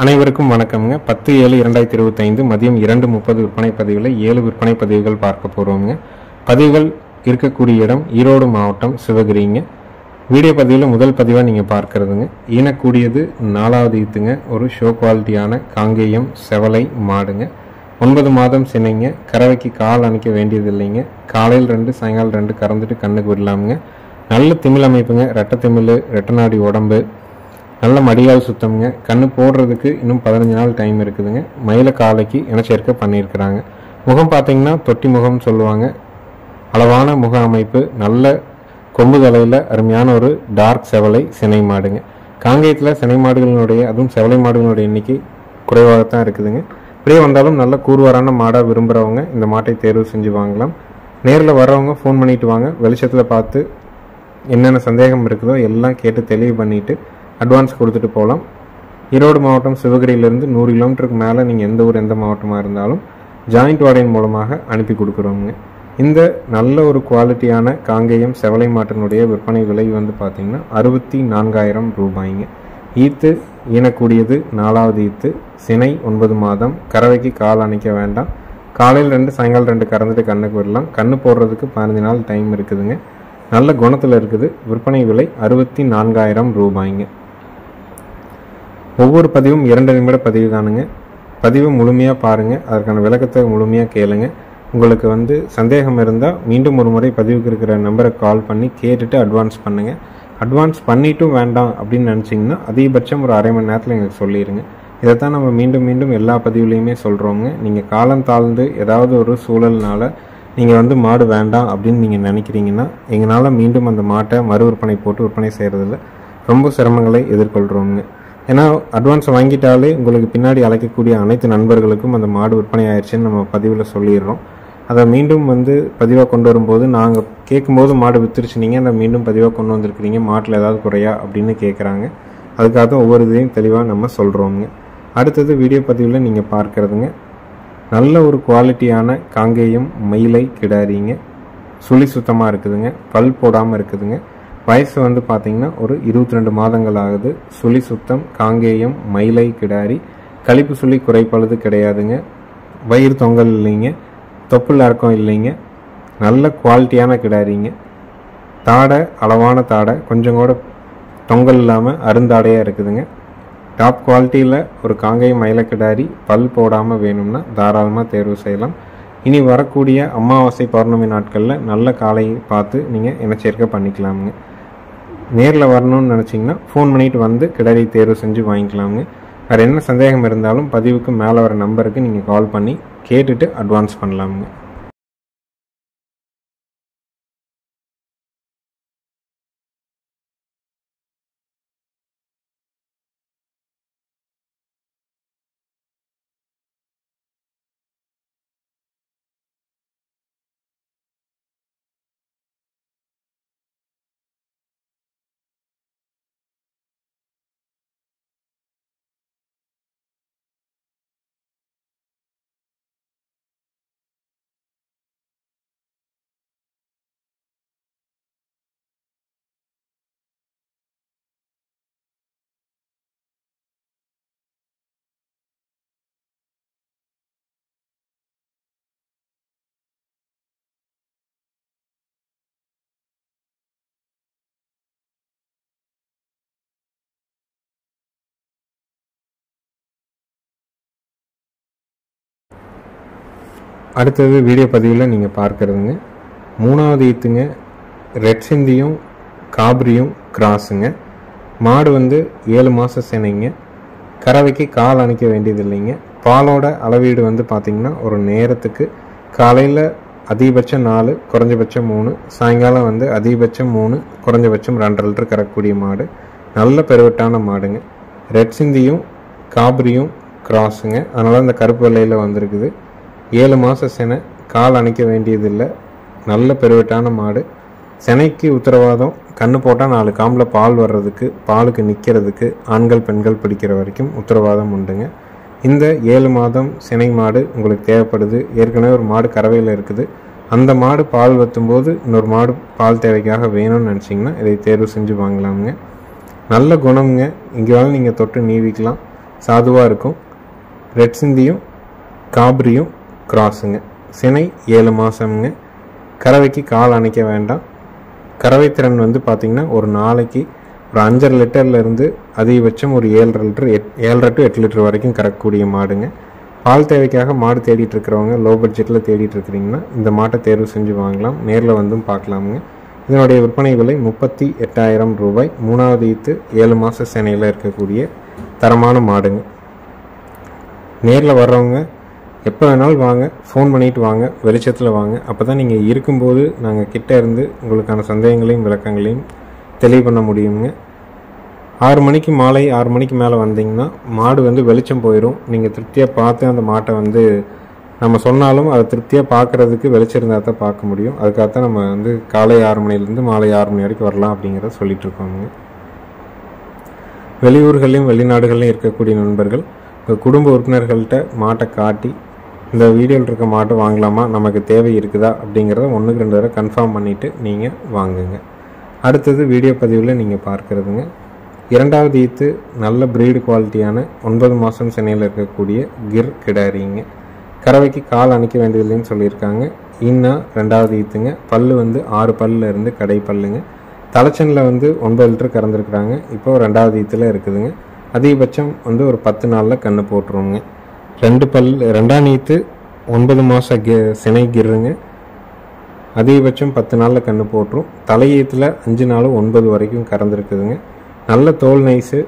அனைவருக்கும் வணக்கம்ங்க. 10/7/2025 மதியம் 2:30 விற்பனை பதிவில் 7 விற்பனை பதிவுகள் பார்க்க போகிறோம்ங்க. பதிவுகள் இருக்கக்கூடிய இடம் ஈரோடு மாவட்டம் சிவகிரிங்க. வீடியோ பதிவில் முதல் பதிவாக நீங்கள் பார்க்குறதுங்க, ஈனக்கூடியது 4வது ஈத்துங்க. ஒரு ஷோ குவாலிட்டியான காங்கேயம் செவலை மாடுங்க. 9 மாதம் சினைங்க. கறவைக்கு கால் அணைக்க வேண்டியது இல்லைங்க. காலையில் 2 சாயங்காலம் 2 கறந்துட்டு கண்ணுக்கு விடலாமுங்க. நல்ல திமிழ் அமைப்புங்க. ரெட்டை திமிழ், ரெட்டநாடி உடம்பு, நல்ல மடிகால் சுத்தம்ங்க. கண்ணு போடுறதுக்கு இன்னும் 15 நாள் டைம் இருக்குதுங்க. மயில காலைக்கு இனச்சேர்க்கை பண்ணியிருக்கிறாங்க. முகம் பார்த்தீங்கன்னா தொட்டி முகம் சொல்லுவாங்க. அளவான முக அமைப்பு, நல்ல கொம்பு தலையில் அருமையான ஒரு டார்க் செவலை சினை மாடுங்க. காங்கேயத்தில் சினை மாடுகளினுடைய அதுவும் செவலை மாடுகளுடைய எண்ணிக்கை குறைவாகத்தான் இருக்குதுங்க. இப்படியே வந்தாலும் நல்ல கூர்வாரான மாடாக விரும்புகிறவங்க இந்த மாட்டை தேர்வு செஞ்சு வாங்கலாம். நேரில் வர்றவங்க ஃபோன் பண்ணிட்டு வாங்க. வெளிச்சத்தில் பார்த்து என்னென்ன சந்தேகம் இருக்குதோ எல்லாம் கேட்டு தெளிவு பண்ணிவிட்டு அட்வான்ஸ் கொடுத்துட்டு போகலாம். ஈரோடு மாவட்டம் சிவகிரியிலேருந்து 100 கிலோமீட்டருக்கு மேலே நீங்கள் எந்த ஊர் எந்த மாவட்டமாக இருந்தாலும் ஜாயிண்ட் வாடகையின் மூலமாக அனுப்பி கொடுக்குறோங்க. இந்த நல்ல ஒரு குவாலிட்டியான காங்கேயம் செவலை மாட்டினுடைய விற்பனை விலை வந்து பார்த்திங்கன்னா 64,000 ரூபாய்ங்க. ஈத்து ஈனக்கூடியது 4வது ஈத்து, சினை 9 மாதம், கறவைக்கு கால் அணைக்க வேண்டாம். காலையில் 2 சாயங்காலம் 2 கறந்துட்டு கண்ணுக்கு விடலாம். கண்ணு போடுறதுக்கு 15 நாள் டைம் இருக்குதுங்க. நல்ல குணத்தில் இருக்குது. விற்பனை விலை 64,000 ரூபாய்ங்க. ஒவ்வொரு பதிவும் 2 நிமிட பதிவு தானுங்க. பதிவை முழுமையாக பாருங்கள், அதற்கான விளக்கத்தை முழுமையாக கேளுங்க. உங்களுக்கு வந்து சந்தேகம் இருந்தால் மீண்டும் ஒரு முறை பதிவுக்கு இருக்கிற நம்பரை கால் பண்ணி கேட்டுட்டு அட்வான்ஸ் பண்ணுங்கள். அட்வான்ஸ் பண்ணிட்டும் வேண்டாம் அப்படின்னு நினச்சிங்கன்னா அதிகபட்சம் ஒரு அரை மணி நேரத்தில் எங்களுக்கு சொல்லிடுங்க. இதைத்தான் நம்ம மீண்டும் மீண்டும் எல்லா பதிவுலையுமே சொல்கிறோங்க. நீங்கள் காலம் தாழ்ந்து ஏதாவது ஒரு சூழல்னால நீங்கள் வந்து மாடு வேண்டாம் அப்படின்னு நீங்கள் நினைக்கிறீங்கன்னா எங்களால் மீண்டும் அந்த மாட்டை மறு விற்பனை போட்டு விற்பனை செய்கிறதில்ல ரொம்ப சிரமங்களை எதிர்கொள்கிறோங்க. ஏன்னா அட்வான்ஸை வாங்கிட்டாலே உங்களுக்கு பின்னாடி அழைக்கக்கூடிய அனைத்து நண்பர்களுக்கும் அந்த மாடு விற்பனை ஆயிடுச்சுன்னு நம்ம பதிவில் சொல்லிடுறோம். அதை மீண்டும் வந்து பதிவாக கொண்டு வரும்போது நாங்கள் கேட்கும்போது மாடு வித்துருச்சு, நீங்கள் அதை மீண்டும் பதிவாக கொண்டு வந்திருக்கிறீங்க, மாட்டில் ஏதாவது குறையா அப்படின்னு கேட்குறாங்க. அதுக்காக தான் ஒவ்வொரு இதையும் தெளிவாக நம்ம சொல்கிறோங்க. அடுத்தது வீடியோ பதிவில் நீங்கள் பார்க்குறதுங்க, நல்ல ஒரு குவாலிட்டியான காங்கேயம் மயிலை கிடாரிங்க. சுழி சுத்தமாக இருக்குதுங்க. பல் போடாமல் இருக்குதுங்க. வயசு வந்து பார்த்திங்கன்னா ஒரு 22 மாதங்கள் ஆகுது. சுழி சுத்தம் காங்கேயம் மயிலை கிடாரி. கழிப்பு சுழி குறைப்பழுது கிடையாதுங்க. வயிறு தொங்கல் இல்லைங்க. தொப்புள் இறக்கம் இல்லைங்க. நல்ல குவாலிட்டியான கிடாரிங்க. தாடை அளவான தாடை, கொஞ்சம் கூட தொங்கல் இல்லாமல் அருந்தாடையாக இருக்குதுங்க. டாப் குவாலிட்டியில் ஒரு காங்கேயம் மயிலை கிடாரி பல் போடாமல் வேணும்னா தாராளமாக தேர்வு செய்யலாம். இனி வரக்கூடிய அமாவாசை பௌர்ணமி நாட்களில் நல்ல காலையை பார்த்து நீங்கள் இனச்சேர்க்கை பண்ணிக்கலாமுங்க. நேரில் வரணும்னு நினச்சிங்கன்னா ஃபோன் பண்ணிவிட்டு வந்து கிடாரி தேர்வு செஞ்சு வாங்கிக்கலாமுங்க. வேறு என்ன சந்தேகம் இருந்தாலும் பதிவுக்கு மேலே வர நம்பருக்கு நீங்கள் கால் பண்ணி கேட்டுட்டு அட்வான்ஸ் பண்ணலாமுங்க. அடுத்தது வீடியோ பதிவில் நீங்கள் பார்க்குறதுங்க, 3வது ஈத்துங்க. ரெட் சிந்தியும் காப்ரியும் கிராஸுங்க. மாடு வந்து 7 மாத சினைங்க. கறவைக்கு கால் அணைக்க வேண்டியது இல்லைங்க. பாலோட அளவீடு வந்து பார்த்திங்கன்னா ஒரு நேரத்துக்கு காலையில் அதிகபட்சம் 4, குறைஞ்சபட்சம் 3, சாயங்காலம் வந்து அதிகபட்சம் 3, குறைஞ்சபட்சம் 2.5 லிட்டர் கறக்கூடிய மாடு. நல்ல பெருவட்டான மாடுங்க. ரெட் சிந்தியும் காப்ரியும் கிராஸுங்க. அதனால் இந்த கருப்பு வெள்ளையில் வந்திருக்குது. 7 மாத சினை, கால் அணைக்க வேண்டியதில்லை. நல்ல பெருவட்டான மாடு. சினைக்கு உத்தரவாதம். கண்ணு போட்டால் 4 காம்பில் பால் வர்றதுக்கு, பாலுக்கு நிற்கிறதுக்கு ஆண்கள் பெண்கள் பிடிக்கிற வரைக்கும் உத்தரவாதம் உண்டுங்க. இந்த 7 மாதம் சினை மாடு உங்களுக்கு தேவைப்படுது. ஏற்கனவே ஒரு மாடு கறவையில் இருக்குது. அந்த மாடு பால் வற்றும்போது இன்னொரு மாடு பால் தேவைக்காக வேணும்னு நினச்சிங்கன்னா இதை தேர்வு செஞ்சு வாங்கலாமுங்க. நல்ல குணம்ங்க. இங்கே வேலை நீங்கள் தொட்டு நீவிக்கலாம். சாதுவாக இருக்கும். ரெட் சிந்தியும் காப்ரியும் கிராஸுங்க. சினை 7 மாதம்ங்க. கறவைக்கு கால் அணைக்க வேண்டாம். கறவை திறன் வந்து பார்த்திங்கன்னா ஒரு நாளைக்கு ஒரு 5.5 லிட்டர்லேருந்து அதிகபட்சம் ஒரு 7.5 to 8 லிட்டர் வரைக்கும் கறக்கக்கூடிய மாடுங்க. பால் தேவைக்காக மாடு தேடிட்டு இருக்கிறவங்க, லோ பட்ஜெட்டில் தேடிட்டு இருக்கிறீங்கன்னா இந்த மாட்டை தேர்வு செஞ்சு வாங்கலாம். நேரில் வந்தும் பார்க்கலாமுங்க. இதனுடைய விற்பனை விலை 38,000 ரூபாய். 3வது ஈத்து 7 மாத சேனையில் இருக்கக்கூடிய தரமான மாடுங்க. நேரில் வர்றவங்க எப்போ வேணாலும் வாங்க, ஃபோன் பண்ணிவிட்டு வாங்க, வெளிச்சத்தில் வாங்க. அப்போ தான் நீங்கள் இருக்கும்போது நாங்கள் கிட்டே இருந்து உங்களுக்கான சந்தேகங்களையும் விளக்கங்களையும் தெளிவு பண்ண முடியுங்க. 6 மணிக்கு மாலை 6 மணிக்கு மேலே வந்தீங்கன்னா மாடு வந்து வெளிச்சம் போயிடும். நீங்கள் திருப்தியாக பார்த்து அந்த மாட்டை வந்து நம்ம சொன்னாலும் அதை திருப்தியாக பார்க்குறதுக்கு வெளிச்சம் இருந்தால் தான் பார்க்க முடியும். அதுக்காகத்தான் நம்ம வந்து காலை 6 மணிலேருந்து மாலை 6 மணி வரைக்கும் வரலாம் அப்படிங்கிறத சொல்லிகிட்ருக்கோங்க. வெளியூர்களையும் வெளிநாடுகள்லையும் இருக்கக்கூடிய நண்பர்கள் குடும்ப உறுப்பினர்கள்ட்ட மாட்டை காட்டி இந்த வீடியோவில் இருக்க மாட்டை வாங்கலாமா, நமக்கு தேவை இருக்குதா அப்படிங்கிறத 1க்கு 2 தடவை கன்ஃபார்ம் பண்ணிவிட்டு நீங்கள் வாங்குங்க. அடுத்தது வீடியோ பதிவில் நீங்கள் பார்க்குறதுங்க 2வது ஈத்து நல்ல ப்ரீடு குவாலிட்டியான 9 மாதம் சென்னையில் இருக்கக்கூடிய கிர் கிடாரிங்க. கறவைக்கு கால் அணைக்க வேண்டியதில்லைன்னு சொல்லியிருக்காங்க. இன்னும் 2வது ஈத்துங்க. பல்லு வந்து 6 பல்லில் இருந்து கடை பல்லுங்க. தலைச்சனில் வந்து 9 லிட்டர் கறந்துருக்குறாங்க. இப்போது 2வது ஈத்தில் இருக்குதுங்க. அதிகபட்சம் வந்து ஒரு 10 நாளில் கன்று போட்டுருவோங்க. 2ஆம் ஈத்து 9 மாத சினை கிருங்க. அதிகபட்சம் 10 நாளில் கன்று போட்டுரும். தலையீத்தில் 5 நாள் 9 வரைக்கும் கறந்துருக்குதுங்க. நல்ல தோல் நைஸு,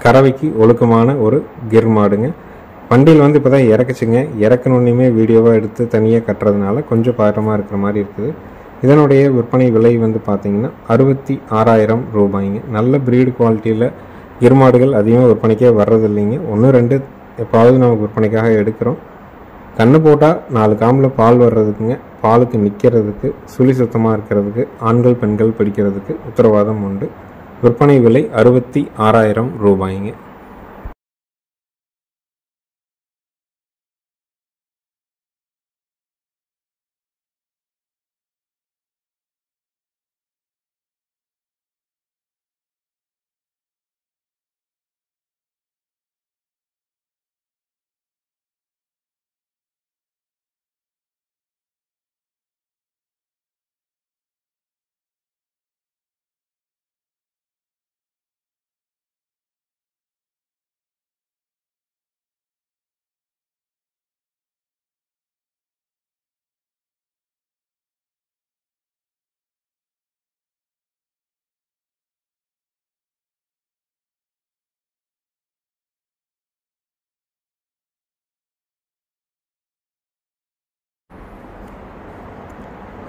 கறவைக்கு ஒழுக்கமான ஒரு கிர் மாடுங்க. வண்டியில் வந்து இப்போ தான் இறக்குச்சுங்க. இறக்கணுன்னே வீடியோவாக எடுத்து தனியாக கட்டுறதுனால கொஞ்சம் பாரமாக இருக்கிற மாதிரி இருக்குது. இதனுடைய விற்பனை விலை வந்து பார்த்திங்கன்னா 66,000 ரூபாய்ங்க. நல்ல ப்ரீடு குவாலிட்டியில் கிர் மாடுகள் அதிகமாக விற்பனைக்கே வர்றதில்லைங்க. 1-2 எப்பாவது நமக்கு விற்பனைக்காக எடுக்கிறோம். கன்று போட்டால் 4 காம்பில் பால் வர்றதுக்குங்க, பாலுக்கு நிற்கிறதுக்கு, சுழி சுத்தமாக இருக்கிறதுக்கு, ஆண்கள் பெண்கள் பிடிக்கிறதுக்கு உத்தரவாதம் உண்டு. விற்பனை விலை 66,000 ரூபாய்ங்க.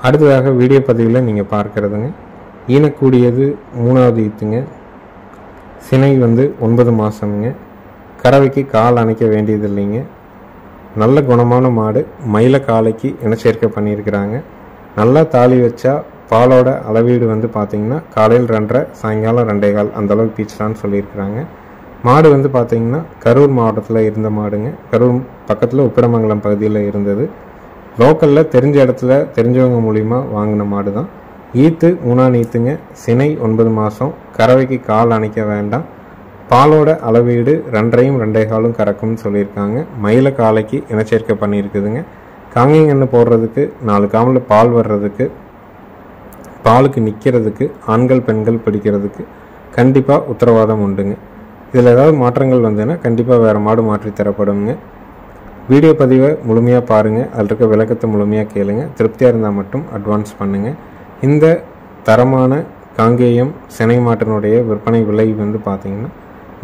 அடுத்ததாக வீடியோ பதிவில் நீங்கள் பார்க்குறதுங்க ஈனக்கூடியது 3வது ஈத்துங்க. சினை வந்து 9 மாதம்ங்க. கறவைக்கு கால் அணைக்க வேண்டியது இல்லைங்க. நல்ல குணமான மாடு. மயில காலைக்கு இனச்சேர்க்கை பண்ணியிருக்கிறாங்க. நல்லா தாலி வச்சா பாலோட அளவீடு வந்து பார்த்திங்கன்னா காலையில் 2.5 சாயங்காலம் 2.25 அந்தளவுக்கு பீச்சலான்னு சொல்லியிருக்கிறாங்க. மாடு வந்து பார்த்திங்கன்னா கரூர் மாவட்டத்தில் இருந்த மாடுங்க. கரூர் பக்கத்தில் உப்பிடமங்கலம் பகுதியில் இருந்தது. லோக்கலில் தெரிஞ்ச இடத்துல தெரிஞ்சவங்க மூலிமா வாங்கின மாடு தான். ஈத்து 3ஆம் ஈத்துங்க. சினை 9 மாதம். கறவைக்கு கால் அணைக்க வேண்டாம். பாலோட அளவீடு 2.5 2.25 கறக்கும்னு சொல்லியிருக்காங்க. மயில காலைக்கு இனச்சேர்க்கை பண்ணியிருக்குதுங்க. காங்கேயங்கன்று போடுறதுக்கு, 4 காமில் பால் வர்றதுக்கு, பாலுக்கு நிற்கிறதுக்கு, ஆண்கள் பெண்கள் பிடிக்கிறதுக்கு கண்டிப்பாக உத்தரவாதம் உண்டுங்க. இதில் ஏதாவது மாற்றங்கள் வந்ததுன்னா கண்டிப்பாக வேறு மாடு மாற்றி தரப்படுங்க. வீடியோ பதிவை முழுமையாக பாருங்கள். அதில் இருக்க விளக்கத்தை முழுமையாக கேளுங்க. திருப்தியாக இருந்தால் மட்டும் அட்வான்ஸ் பண்ணுங்கள். இந்த தரமான காங்கேயம் சினை மாட்டினுடைய விற்பனை விலை வந்து பார்த்திங்கன்னா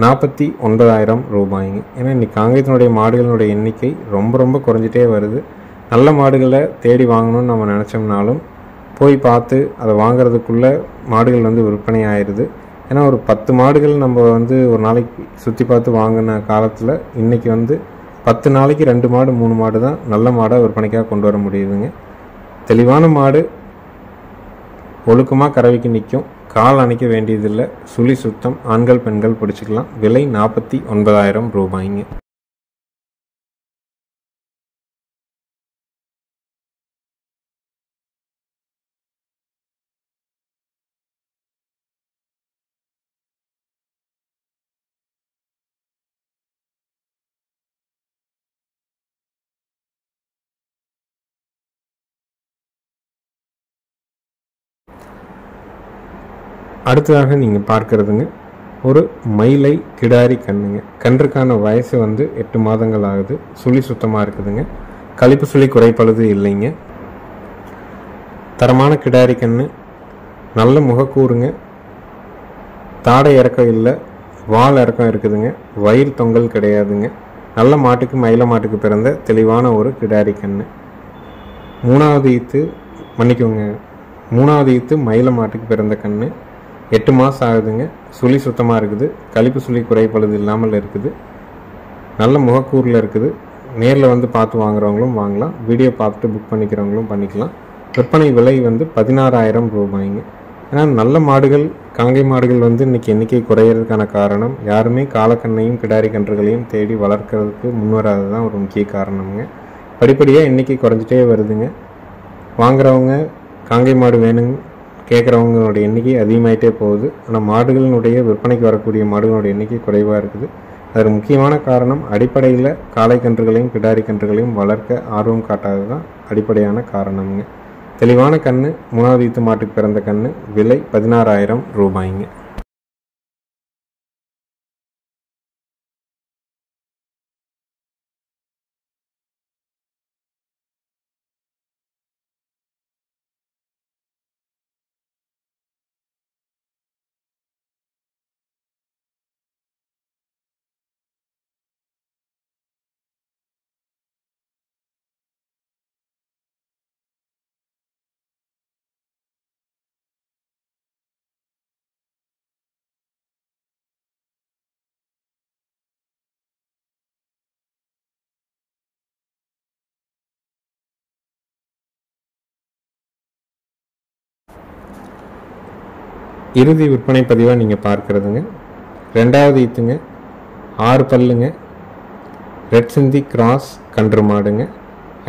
49,000 ரூபாய்ங்க. ஏன்னா இன்றைக்கி காங்கேயத்தினுடைய மாடுகளினுடைய எண்ணிக்கை ரொம்ப ரொம்ப குறைஞ்சிட்டே வருது. நல்ல மாடுகளை தேடி வாங்கணும்னு நம்ம நினச்சோம்னாலும் போய் பார்த்து அதை வாங்கிறதுக்குள்ளே மாடுகள் வந்து விற்பனை ஆயிடுது. ஏன்னா ஒரு 10 மாடுகள் நம்ம வந்து ஒரு நாளைக்கு சுற்றி பார்த்து வாங்கின காலத்தில் இன்றைக்கி வந்து 10 நாளைக்கு 2 மாடு 3 மாடு தான் நல்ல மாடாக விற்பனைக்காக கொண்டு வர முடியுதுங்க. தெளிவான மாடு ஒழுக்கமாக கறவைக்கு நிற்கும். கால் அணைக்க வேண்டியதில்லை. சுழி சுத்தம். ஆண்கள் பெண்கள் பிடிச்சிக்கலாம். விலை 49,000 ரூபாய்ங்க. அடுத்ததாக நீங்கள் பார்க்குறதுங்க ஒரு மயிலை கிடாரி கண்ணுங்க. கன்றுக்கான வயசு வந்து 8 மாதங்கள் ஆகுது. சுழி சுத்தமாக இருக்குதுங்க. கழிப்பு சுழி குறைப்பழுது இல்லைங்க. தரமான கிடாரி கண்ணு, நல்ல முகக்கூறுங்க, தாடை இறக்கம் இல்லை, வால் இறக்கம் இருக்குதுங்க, வயிறு தொங்கல் கிடையாதுங்க. நல்ல மாட்டுக்கு மயில மாட்டுக்கு பிறந்த தெளிவான ஒரு கிடாரி கண்ணு. மூணாவது ஈத்து மயில மாட்டுக்கு பிறந்த கண்ணு. 8 மாதம் ஆகுதுங்க. சுழி சுத்தமாக இருக்குது. கழிப்பு சுழி குறைப்பழுது இல்லாமல் இருக்குது. நல்ல முகக்கூறில் இருக்குது. நேரில் வந்து பார்த்து வாங்குறவங்களும் வாங்கலாம், வீடியோ பார்த்துட்டு புக் பண்ணிக்கிறவங்களும் பண்ணிக்கலாம். விற்பனை விலை வந்து 16,000 ரூபாய்ங்க. ஏன்னா நல்ல மாடுகள், காங்கை மாடுகள் வந்து இன்றைக்கி எண்ணிக்கை குறையிறதுக்கான காரணம் யாருமே காலக்கண்ணையும் கிடாரி கன்றுகளையும் தேடி வளர்க்கறதுக்கு முன்வராது தான் ஒரு முக்கிய காரணம்ங்க. படிப்படியாக எண்ணிக்கை குறைஞ்சிட்டே வருதுங்க. வாங்குறவங்க காங்கை மாடு வேணுங்க கேட்குறவங்களோட எண்ணிக்கை அதிகமாகிட்டே போகுது. ஆனால் மாடுகளினுடைய விற்பனைக்கு வரக்கூடிய மாடுகளோட எண்ணிக்கை குறைவாக இருக்குது. அதற்கு முக்கியமான காரணம் அடிப்படையில் காளை கன்றுகளையும் கிடாரி கன்றுகளையும் வளர்க்க ஆர்வம் காட்டாதது தான் அடிப்படையான காரணம்ங்க. தெளிவான கண்ணு, 3வது ஈத்து மாட்டுக்கு பிறந்த கண்ணு. விலை 16,000 ரூபாய்ங்க. இறுதி விற்பனை பதிவாக நீங்கள் பார்க்குறதுங்க 2வது ஈத்துங்க, 6 பல்லுங்க, ரெட் சிந்தி கிராஸ் கன்று மாடுங்க.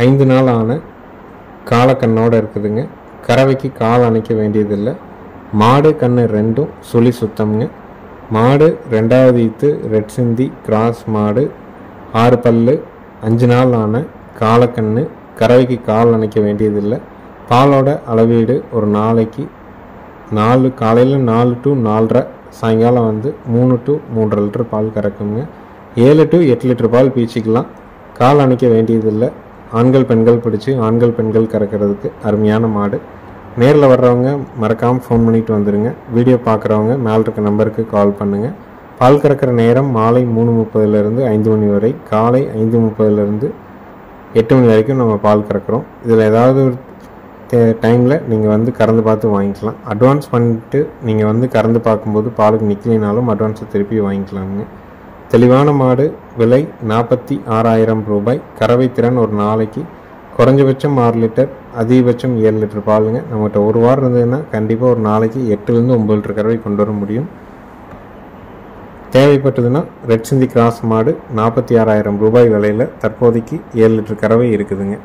5 நாள் ஆன காலக்கண்ணோடு இருக்குதுங்க. கறவைக்கு கால் அணைக்க வேண்டியதில்லை. மாடு கண்ணு ரெண்டும் சுழி சுத்தம்ங்க. மாடு 2வது ஈத்து ரெட் சிந்தி கிராஸ் மாடு, 6 பல்லு, 5 நாள் ஆன காலக்கண்ணு. கறவைக்கு கால் அணைக்க வேண்டியதில்லை. பாலோட அளவீடு ஒரு நாளைக்கு காலையில் 4 to 4:30, சாயங்காலம் வந்து 3 to 3.5 லிட்டர் பால் கறக்குங்க. 7 to 8 லிட்டர் பால் பீச்சிக்கலாம். கால் அணைக்க வேண்டியதில்லை. ஆண்கள் பெண்கள் பிடிச்சி ஆண்கள் பெண்கள் கறக்கிறதுக்கு அருமையான மாடு. நேரில் வர்றவங்க மறக்காமல் ஃபோன் பண்ணிட்டு வந்துடுங்க. வீடியோ பார்க்குறவங்க மேலே இருக்க நம்பருக்கு கால் பண்ணுங்கள். பால் கறக்கிற நேரம் மாலை 3:30 5 மணி வரை, காலை 5:30 8 மணி வரைக்கும் நம்ம பால் கறக்கிறோம். இதில் ஏதாவது ஒரு டைமில் நீங்கள் வந்து கறந்து பார்த்து வாங்கிக்கலாம். அட்வான்ஸ் பண்ணிவிட்டு நீங்கள் வந்து கறந்து பார்க்கும்போது பாலுக்கு நிற்கலினாலும் அட்வான்ஸை திருப்பி வாங்கிக்கலாமுங்க. தெளிவான மாடு. விலை 46,000 ரூபாய். கறவை திறன் ஒரு நாளைக்கு குறைஞ்சபட்சம் 6 லிட்டர், அதிகபட்சம் 7 லிட்டர் பாலுங்க. நம்மகிட்ட ஒரு வாரம் இருந்ததுன்னா கண்டிப்பாக ஒரு நாளைக்கு 8 to 9 லிட்டர் கறவை கொண்டு வர முடியும். தேவைப்பட்டதுன்னா ரெட் சிந்தி கிராஸ் மாடு 46,000 ரூபாய் விலையில் தற்போதைக்கு 7 லிட்டர் கறவை இருக்குதுங்க.